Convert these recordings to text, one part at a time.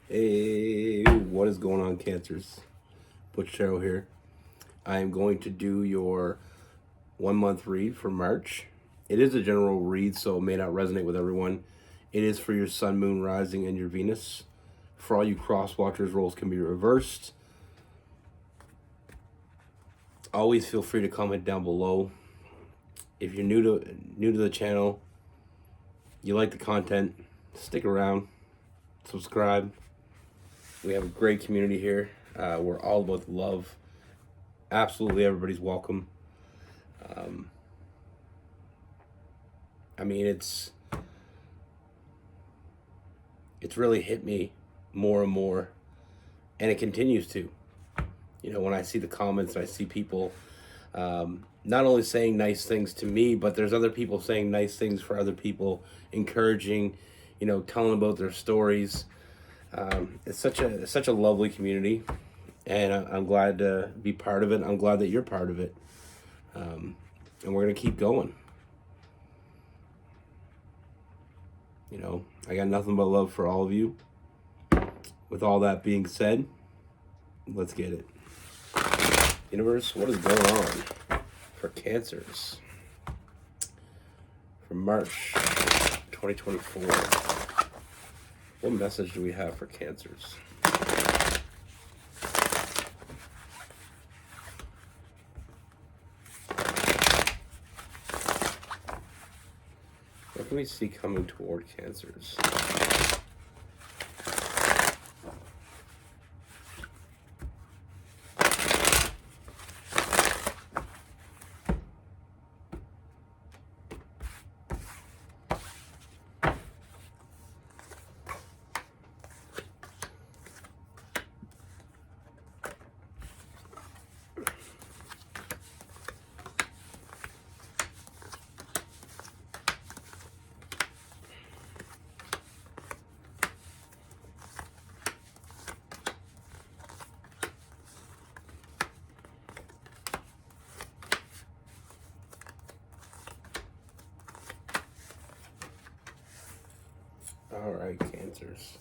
Hey, what is going on, Cancers? Butch here. I am going to do your 1 month read for March. It is a general read, so it may not resonate with everyone. It is for your Sun, Moon, Rising, and your Venus. For all you cross watchers, roles can be reversed. Always feel free to comment down below. If you're new to the channel, you like the content, stick around, subscribe. We have a great community here. We're all about love. Absolutely, everybody's welcome. I mean, it's really hit me more and more, and it continues to. You know, when I see the comments and I see people not only saying nice things to me, but there's other people saying nice things for other people, encouraging, telling about their stories. It's such a lovely community, and I'm glad to be part of it. I'm glad that you're part of it, and we're gonna keep going. I got nothing but love for all of you. With all that being said, let's get it. Universe, what is going on for Cancers for March 2024? What message do we have for Cancers? What can we see coming toward Cancers? All right, Cancers.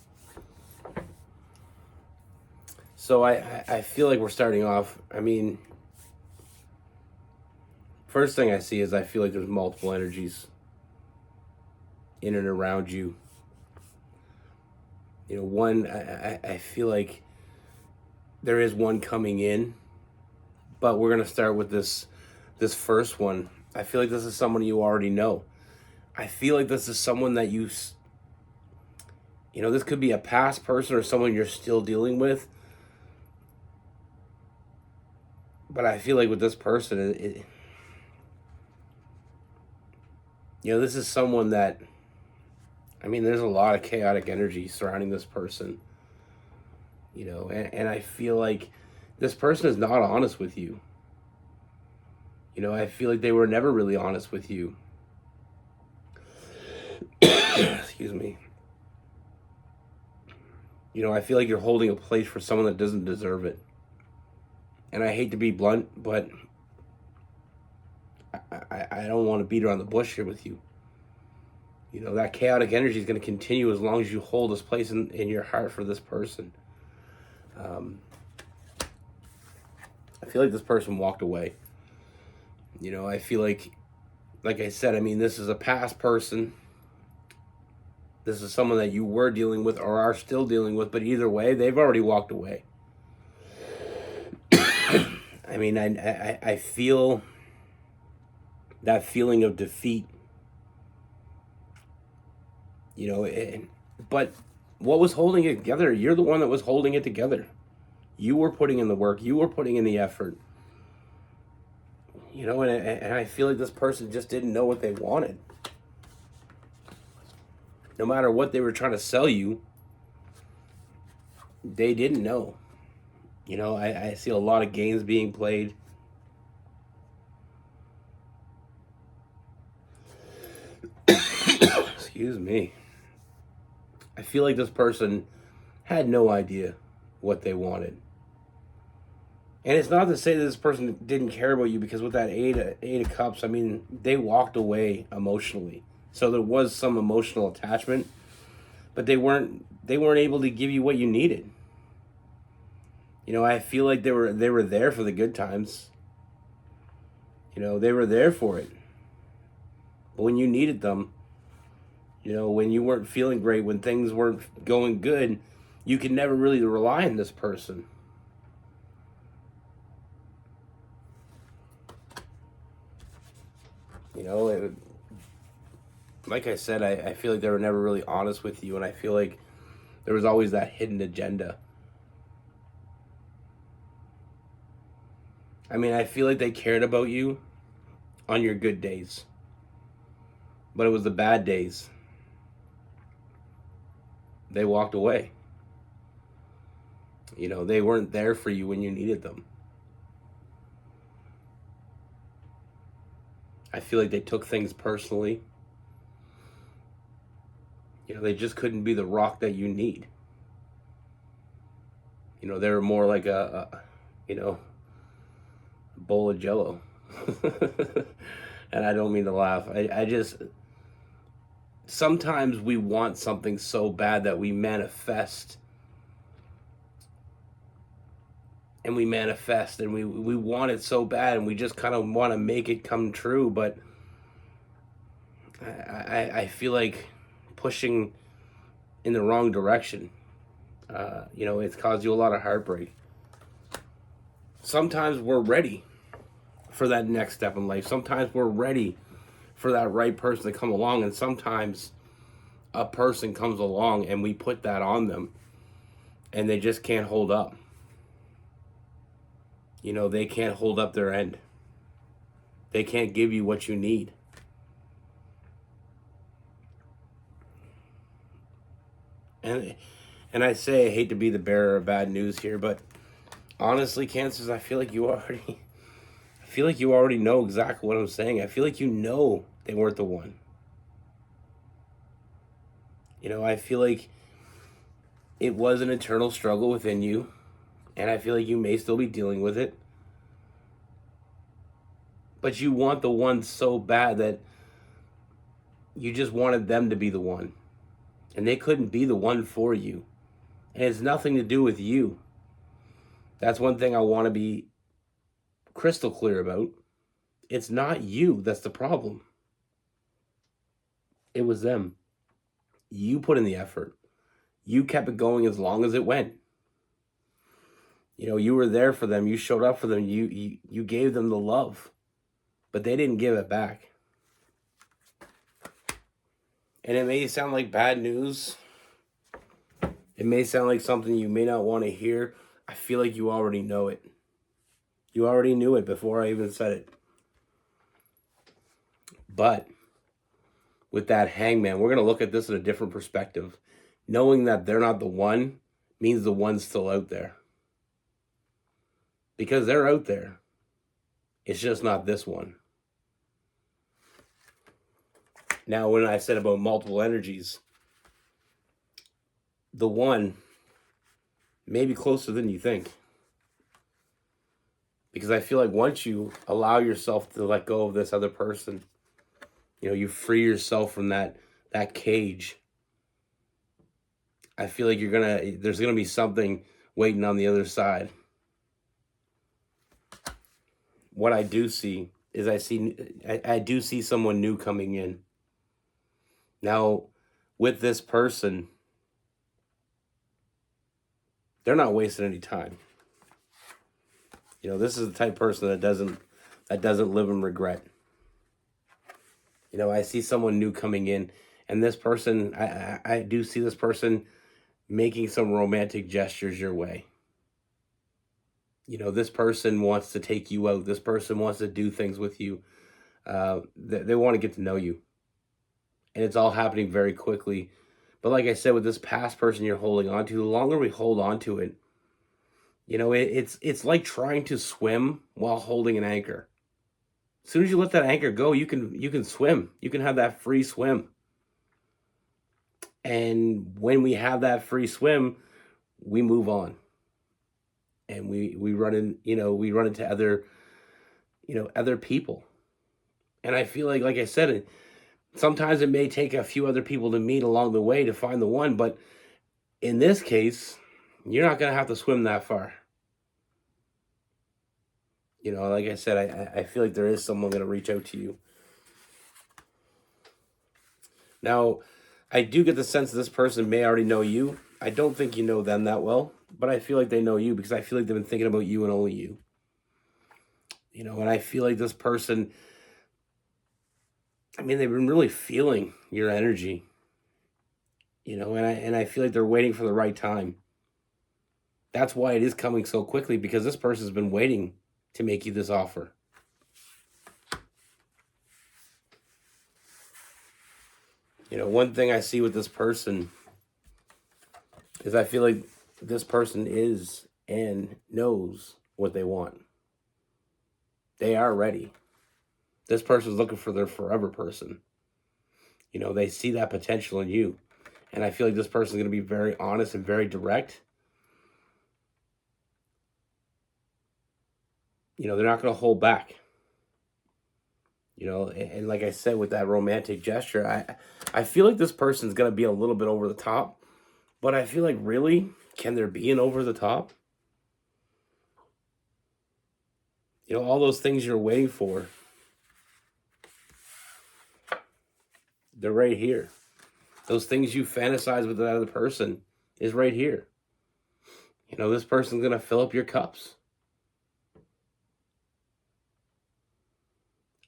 So I feel like we're starting off, first thing I see is I feel like there's multiple energies in and around you. One, I feel like there is one coming in, but we're going to start with this first one. I feel like this is someone you already know. I feel like this is someone that this could be a past person or someone you're still dealing with. But I feel like with this person, this is someone that, there's a lot of chaotic energy surrounding this person. And I feel like this person is not honest with you. I feel like they were never really honest with you. Excuse me. I feel like you're holding a place for someone that doesn't deserve it. And I hate to be blunt, but I don't want to beat around the bush here with you. That chaotic energy is going to continue as long as you hold this place in your heart for this person. I feel like this person walked away. I feel like I said, this is a past person. This is someone that you were dealing with or are still dealing with, but either way, they've already walked away. I feel that feeling of defeat. But what was holding it together? You're the one that was holding it together. You were putting in the work. You were putting in the effort. And I feel like this person just didn't know what they wanted. No matter what they were trying to sell you, they didn't know. I see a lot of games being played. Excuse me. I feel like this person had no idea what they wanted. And it's not to say that this person didn't care about you, because with that eight of cups, they walked away emotionally. So there was some emotional attachment, but they weren't they weren't able to give you what you needed. I feel like they were there for the good times. They were there for it. But when you needed them, when you weren't feeling great, when things weren't going good, you could never really rely on this person. Like I said, I feel like they were never really honest with you, and I feel like there was always that hidden agenda. I feel like they cared about you on your good days, but it was the bad days. They walked away. They weren't there for you when you needed them. I feel like they took things personally. They just couldn't be the rock that you need. They were more like a bowl of Jello. And I don't mean to laugh. I just, sometimes we want something so bad that we manifest. And we manifest and we want it so bad, and we just kind of want to make it come true. But I feel like pushing in the wrong direction. It's caused you a lot of heartbreak. Sometimes we're ready for that next step in life. Sometimes we're ready for that right person to come along, and sometimes a person comes along and we put that on them and they just can't hold up. They can't hold up their end. They can't give you what you need. And I say, I hate to be the bearer of bad news here, but honestly, Cancers, I feel like you already know exactly what I'm saying. I feel like they weren't the one. I feel like it was an eternal struggle within you, and I feel like you may still be dealing with it. But you want the one so bad that you just wanted them to be the one. And they couldn't be the one for you. And it's nothing to do with you. That's one thing I want to be crystal clear about. It's not you that's the problem. It was them. You put in the effort. You kept it going as long as it went. You were there for them. You showed up for them. You gave them the love. But they didn't give it back. And it may sound like bad news. It may sound like something you may not want to hear. I feel like you already know it. You already knew it before I even said it. But with that hangman, we're going to look at this in a different perspective. Knowing that they're not the one means the one's still out there. Because they're out there. It's just not this one. Now, when I said about multiple energies, the one may be closer than you think. Because I feel like once you allow yourself to let go of this other person, you free yourself from that cage. I feel like there's gonna be something waiting on the other side. What I do see is I do see someone new coming in. Now, with this person, they're not wasting any time. This is the type of person that doesn't live in regret. I see someone new coming in, and this person, I do see this person making some romantic gestures your way. This person wants to take you out. This person wants to do things with you. They want to get to know you. And it's all happening very quickly. But like I said, with this past person you're holding on to, the longer we hold on to it, it's like trying to swim while holding an anchor. As soon as you let that anchor go, you can swim. You can have that free swim. And when we have that free swim, we move on. And we run into other people. And I feel like I said, sometimes it may take a few other people to meet along the way to find the one, but in this case, you're not going to have to swim that far. You know, like I said, I feel like there is someone going to reach out to you. Now, I do get the sense that this person may already know you. I don't think you know them that well, but I feel like they know you because I feel like they've been thinking about you and only you. You know, and I feel like this person, I mean, they've been really feeling your energy. You know, and I feel like they're waiting for the right time. That's why it is coming so quickly, because this person's been waiting to make you this offer. You know, one thing I see with this person is I feel like this person is and knows what they want. They are ready. This person's looking for their forever person. You know, they see that potential in you. And I feel like this person's going to be very honest and very direct. You know, they're not going to hold back. You know, and like I said, with that romantic gesture, I feel like this person's going to be a little bit over the top. But I feel like, really, can there be an over the top? You know, all those things you're waiting for, they're right here. Those things you fantasize with that other person is right here. You know, this person's going to fill up your cups.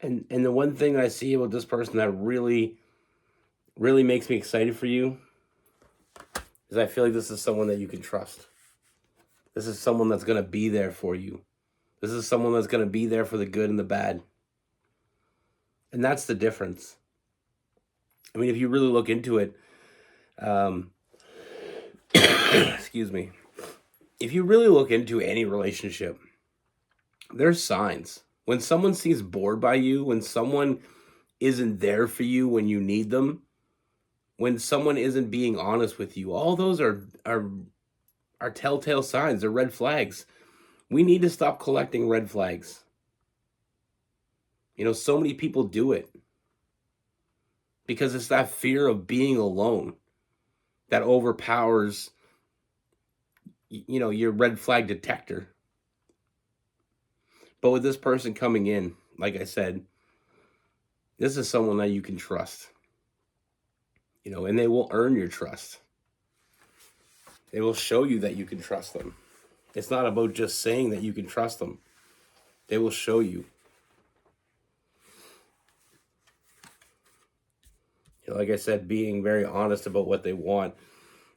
And the one thing I see about this person that really, really makes me excited for you is I feel like this is someone that you can trust. This is someone that's going to be there for you. This is someone that's going to be there for the good and the bad. And that's the difference. I mean, if you really look into it, excuse me, if you really look into any relationship, there's signs. When someone seems bored by you, when someone isn't there for you when you need them, when someone isn't being honest with you, all those are telltale signs. They're red flags. We need to stop collecting red flags. You know, so many people do it because it's that fear of being alone that overpowers, you know, your red flag detector. But with this person coming in, like I said, this is someone that you can trust. You know, and they will earn your trust. They will show you that you can trust them. It's not about just saying that you can trust them. They will show you. You know, like I said, being very honest about what they want,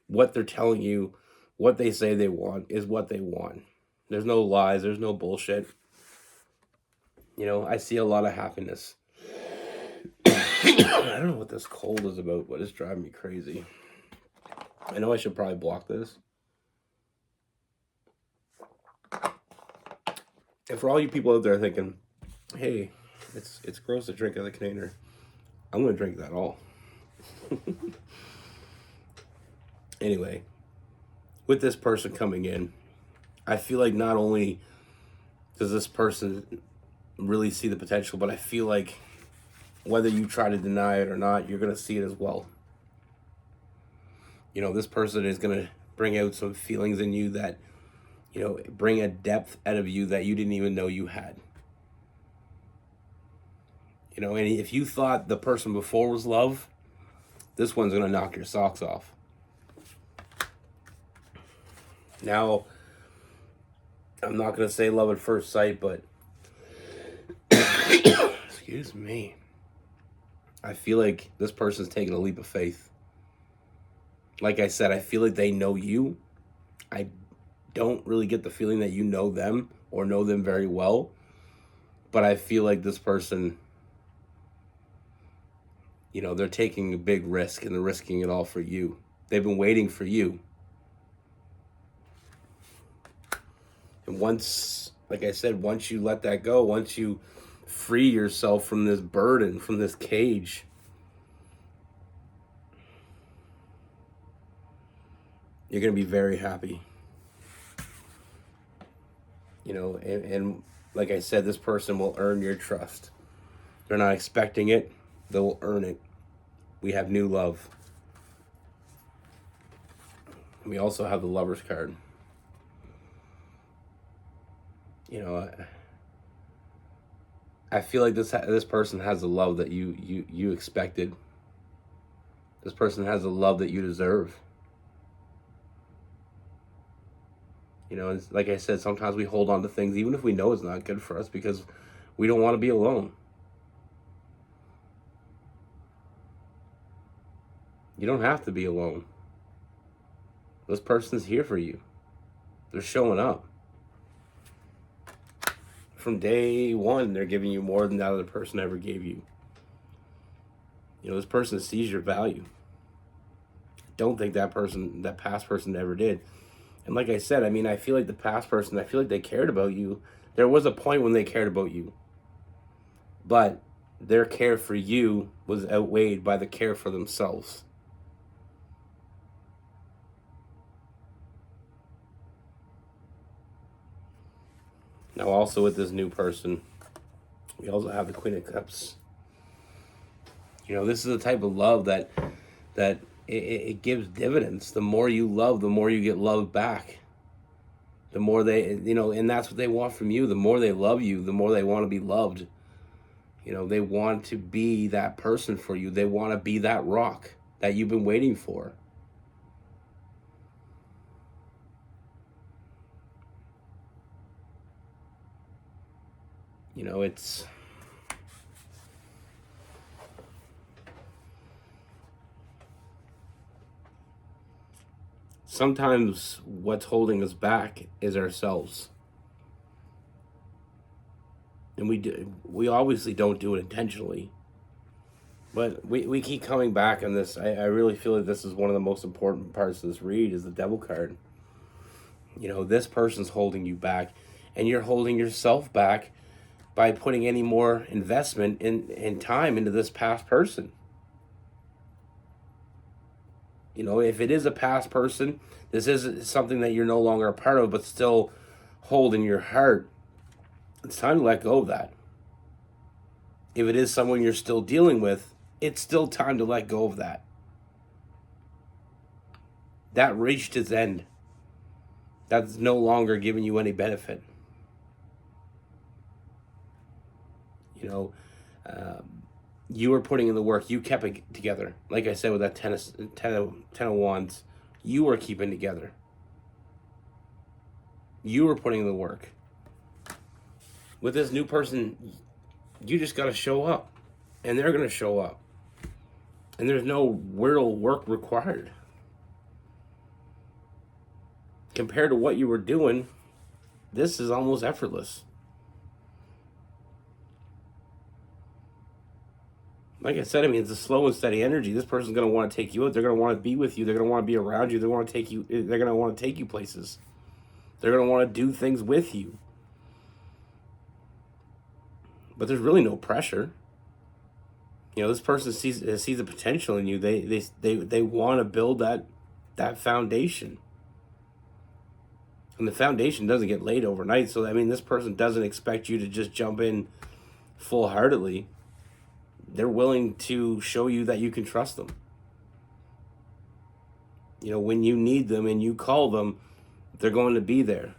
what they're telling you, what they say they want is what they want. There's no lies. There's no bullshit. You know, I see a lot of happiness. I don't know what this cold is about, but it's driving me crazy. I know I should probably block this. And for all you people out there thinking, hey, it's gross to drink out of the container, I'm going to drink that all. Anyway, with this person coming in, I feel like not only does this person really see the potential, but I feel like whether you try to deny it or not, you're going to see it as well. You know, this person is going to bring out some feelings in you that, you know, bring a depth out of you that you didn't even know you had. You know, and if you thought the person before was love, this one's going to knock your socks off. Now, I'm not going to say love at first sight, but excuse me, I feel like this person's taking a leap of faith. Like I said, I feel like they know you. I don't really get the feeling that you know them or know them very well, but I feel like this person, you know, they're taking a big risk and they're risking it all for you. They've been waiting for you. And once, like I said, once you let that go, once you free yourself from this burden, from this cage, you're going to be very happy. You know, and like I said, this person will earn your trust. They're not expecting it. They'll earn it. We have new love. We also have the Lover's card. You know, I feel like this person has the love that you expected. This person has the love that you deserve. You know, it's, like I said, sometimes we hold on to things even if we know it's not good for us because we don't want to be alone. You don't have to be alone. This person's here for you. They're showing up. From day one, they're giving you more than that other person ever gave you. You know, this person sees your value. Don't think that past person ever did. And like I said, I mean, I feel like the past person, I feel like they cared about you. There was a point when they cared about you. But their care for you was outweighed by the care for themselves. Now, also with this new person, we also have the Queen of Cups. You know, this is the type of love that it gives dividends. The more you love, the more you get loved back. The more they, you know, and that's what they want from you. The more they love you, the more they want to be loved. You know, they want to be that person for you. They want to be that rock that you've been waiting for. You know, it's... sometimes what's holding us back is ourselves. And we obviously don't do it intentionally. But we keep coming back on this. I really feel like this is one of the most important parts of this read is the Devil card. You know, this person's holding you back, and you're holding yourself back by putting any more investment in time into this past person. You know, if it is a past person, this is something that you're no longer a part of, but still hold in your heart. It's time to let go of that. If it is someone you're still dealing with, it's still time to let go of that. That reached its end. That's no longer giving you any benefit. You know, you were putting in the work. You kept it together. Like I said with that ten of Wands, you were keeping together. You were putting in the work. With this new person, you just got to show up. And they're going to show up. And there's no real work required. Compared to what you were doing, this is almost effortless. Like I said, I mean, it's a slow and steady energy. This person's going to want to take you out. They're going to want to be with you. They're going to want to be around you. They're going to want to take you places. They're going to want to do things with you. But there's really no pressure. You know, this person sees the potential in you. They want to build that foundation. And the foundation doesn't get laid overnight. So, I mean, this person doesn't expect you to just jump in full-heartedly. They're willing to show you that you can trust them. You know, when you need them and you call them, they're going to be there.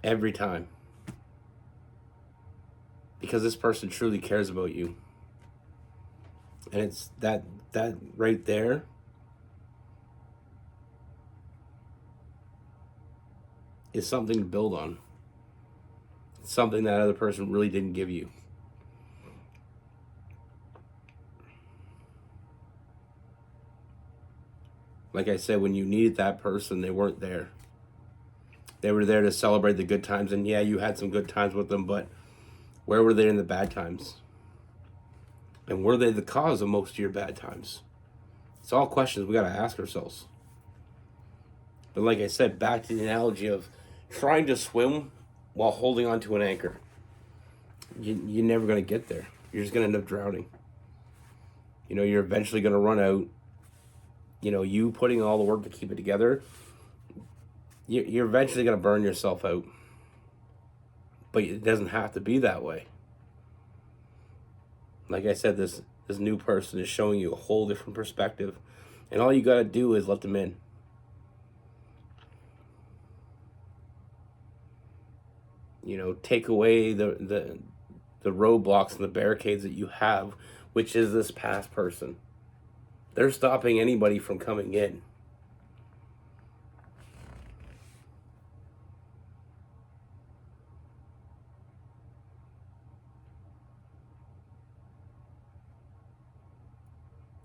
Every time. Because this person truly cares about you. And it's that right there is something to build on. It's something that other person really didn't give you. Like I said, when you needed that person, they weren't there. They were there to celebrate the good times. And yeah, you had some good times with them, but where were they in the bad times? And were they the cause of most of your bad times? It's all questions we got to ask ourselves. But like I said, back to the analogy of trying to swim while holding onto an anchor. You're never going to get there. You're just going to end up drowning. You know, you're eventually going to run out. You know, you putting all the work to keep it together, you're eventually going to burn yourself out. But it doesn't have to be that way. Like I said, this new person is showing you a whole different perspective. And all you got to do is let them in. take away the roadblocks and the barricades that you have, which is this past person. They're stopping anybody from coming in.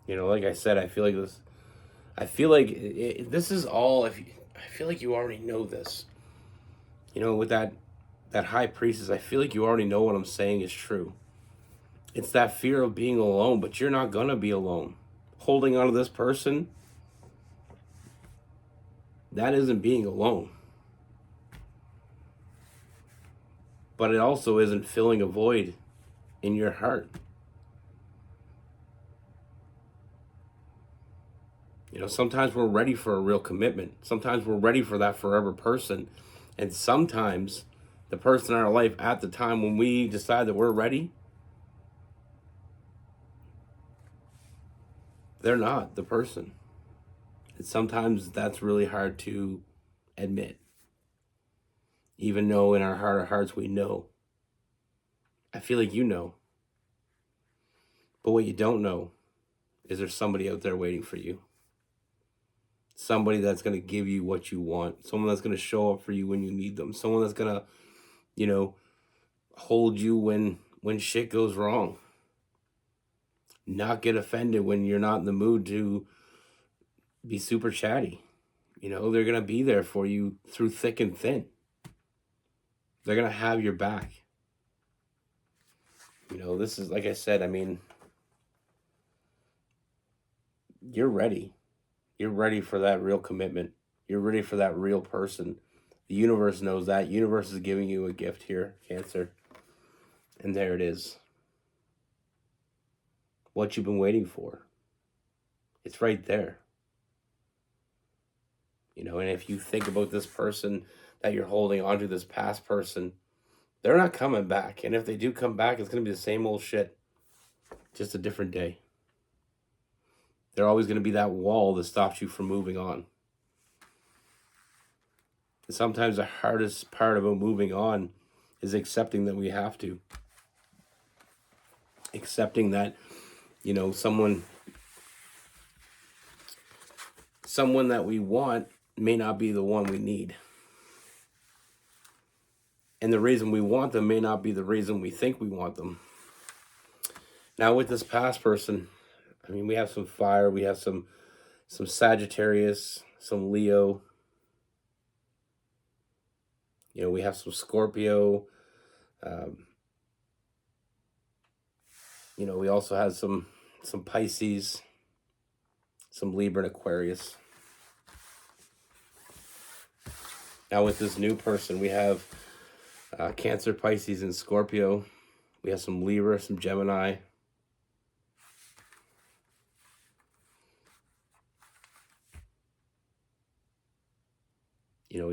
Like I said, I feel like this. I feel like this is all. I feel like you already know this. With that high priestess, I feel like you already know what I'm saying is true. It's that fear of being alone, but you're not gonna be alone. Holding on to this person, that isn't being alone. But it also isn't filling a void in your heart. Sometimes we're ready for a real commitment. Sometimes we're ready for that forever person. And sometimes the person in our life at the time when we decide that we're ready, they're not the person. And sometimes that's really hard to admit. Even though in our heart of hearts we know. I feel like you know. But what you don't know is there's somebody out there waiting for you. Somebody that's going to give you what you want. Someone that's going to show up for you when you need them. Someone that's going to, hold you when shit goes wrong. Not get offended when you're not in the mood to be super chatty. They're going to be there for you through thick and thin. They're going to have your back. This is, like I said, you're ready. You're ready for that real commitment. You're ready for that real person. The universe knows that. Universe is giving you a gift here, Cancer. And there it is. What you've been waiting for. It's right there. And if you think about this person that you're holding onto, this past person, they're not coming back. And if they do come back, it's going to be the same old shit. Just a different day. They're always going to be that wall that stops you from moving on. And sometimes the hardest part about moving on is accepting that we have to. Accepting that, someone that we want may not be the one we need. And the reason we want them may not be the reason we think we want them. Now with this past person, we have some fire, we have some Sagittarius, some Leo. We have some Scorpio. We also have some Pisces, some Libra and Aquarius. Now with this new person, we have Cancer, Pisces, and Scorpio. We have some Libra, some Gemini.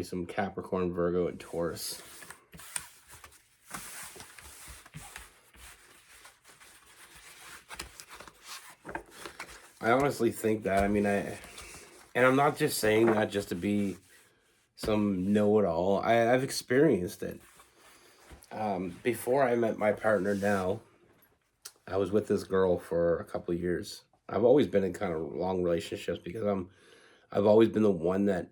Some Capricorn, Virgo, and Taurus. I honestly think that, and I'm not just saying that just to be some know-it-all. I've experienced it. Before I met my partner now, I was with this girl for a couple of years. I've always been in kind of long relationships because I've always been the one that,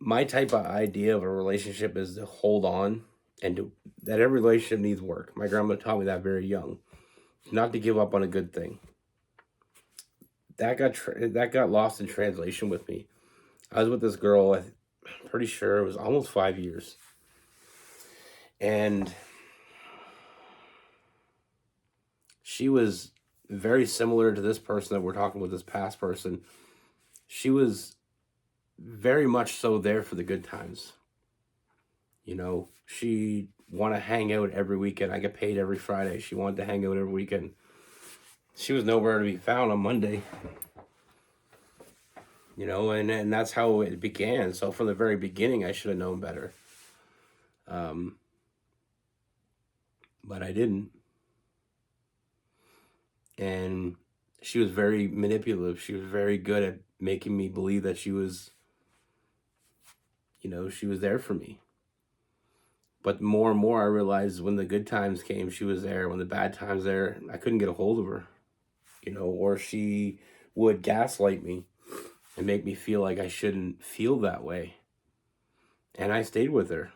my type of idea of a relationship is to hold on and that every relationship needs work. My grandma taught me that very young. Not to give up on a good thing. That got lost in translation with me. I was with this girl, I'm pretty sure it was almost 5 years. And she was very similar to this person that we're talking about, this past person. She was very much so there for the good times. She wanted to hang out every weekend. I get paid every Friday. She wanted to hang out every weekend. She was nowhere to be found on Monday. And that's how it began. So from the very beginning, I should have known better. But I didn't. And she was very manipulative. She was very good at making me believe that she was, she was there for me. But more and more I realized when the good times came, she was there. When the bad times there, I couldn't get a hold of her, or she would gaslight me and make me feel like I shouldn't feel that way. And I stayed with her.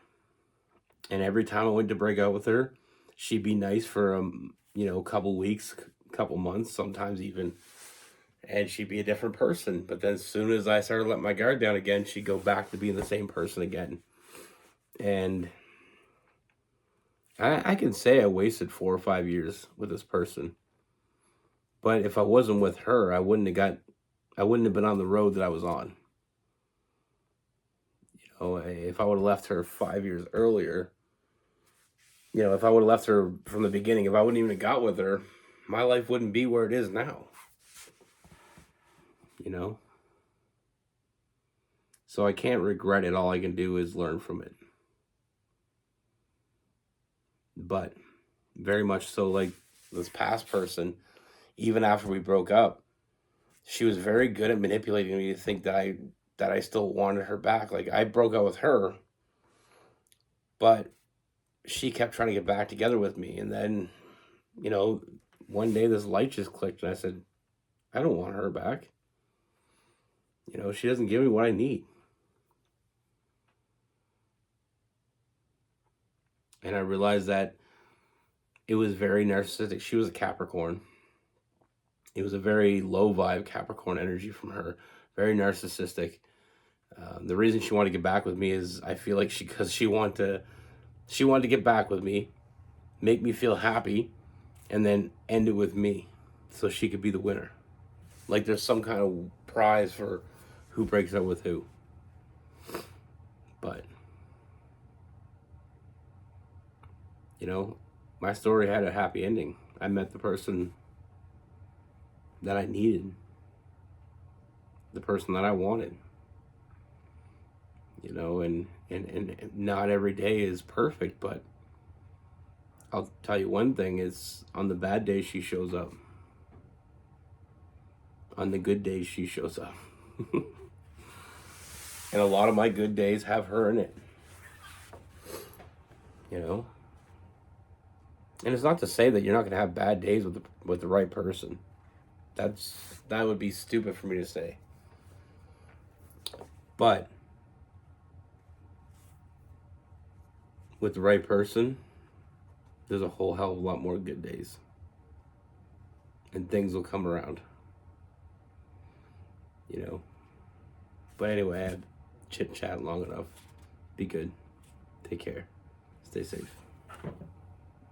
And every time I went to break up with her, she'd be nice for a couple weeks, couple months, sometimes even, and she'd be a different person. But then as soon as I started letting my guard down again, she'd go back to being the same person again. And I can say I wasted 4 or 5 years with this person. But if I wasn't with her, I wouldn't have been on the road that I was on. If I would have left her 5 years earlier, if I would have left her from the beginning, if I wouldn't even have got with her, my life wouldn't be where it is now. So I can't regret it. All I can do is learn from it. But very much so, like this past person, even after we broke up, she was very good at manipulating me to think that I still wanted her back. Like, I broke up with her, but she kept trying to get back together with me. And then, one day this light just clicked and I said, I don't want her back. She doesn't give me what I need. And I realized that it was very narcissistic. She was a Capricorn. It was a very low vibe Capricorn energy from her. Very narcissistic. The reason she wanted to get back with me is I feel like because she wanted to get back with me, make me feel happy, and then end it with me so she could be the winner. Like there's some kind of prize for who breaks up with who. But, my story had a happy ending. I met the person that I needed, the person that I wanted. And not every day is perfect, but I'll tell you one thing is on the bad days she shows up. On the good days she shows up. And a lot of my good days have her in it. And it's not to say that you're not going to have bad days with the right person. That would be stupid for me to say. But with the right person, there's a whole hell of a lot more good days. And things will come around. But anyway, I've chit-chat long enough. Be good. Take care. Stay safe.